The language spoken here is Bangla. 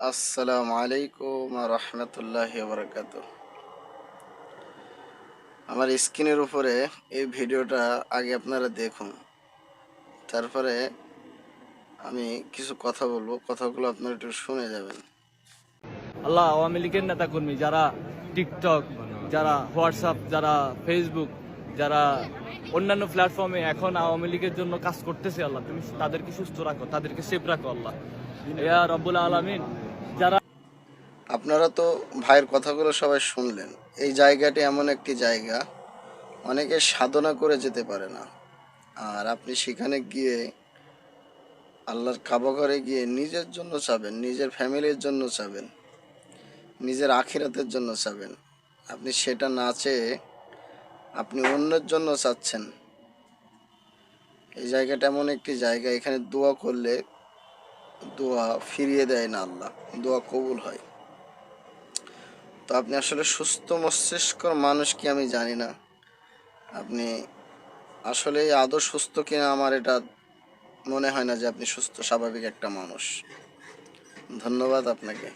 আসসালামু আলাইকুম রহমতুল্লাহ বরকাত। আমার স্ক্রিনের উপরে এই ভিডিওটা আগে আপনারা দেখুন, তারপরে আমি কিছু কথা বলবো, কথাগুলো আপনারা একটু শুনে যাবেন। আল্লাহ আওয়ামী লীগের নেতা কর্মী যারা টিকটক, যারা হোয়াটসঅ্যাপ, যারা ফেসবুক, যারা অন্যান্য প্ল্যাটফর্মে এখন আওয়ামী লীগের জন্য কাজ করতেছে, আল্লাহ তুমি তাদেরকে সুস্থ রাখো, তাদেরকে সেফ রাখো আল্লাহ ইয়া রব্বুল আলামিন। যারা আপনারা তো ভাইয়ের কথাগুলো সবাই শুনলেন। এই জায়গাটি এমন একটি জায়গা, অনেকে সাধনা করে যেতে পারে না, আর আপনি সেখানে গিয়ে আল্লাহর কাবা ঘরে গিয়ে নিজের জন্য চাবেন, নিজের ফ্যামিলির জন্য চাবেন, নিজের আখিরাতের জন্য চাবেন। আপনি সেটা না চেয়ে আপনি অন্যের জন্য চাচ্ছেন। এই জায়গাটা এমন একটি জায়গা, এখানে দোয়া করলে দোয়া ফিরিয়ে দেয় না আল্লাহ, দোয়া কবুল হয়। তো আপনি আসলে সুস্থ মস্তিষ্কর মানুষ কি আমি জানি না, আপনি আসলে আদৌ সুস্থ কিনা আমার এটা মনে হয় না যে আপনি সুস্থ স্বাভাবিক একটা মানুষ। ধন্যবাদ আপনাকে।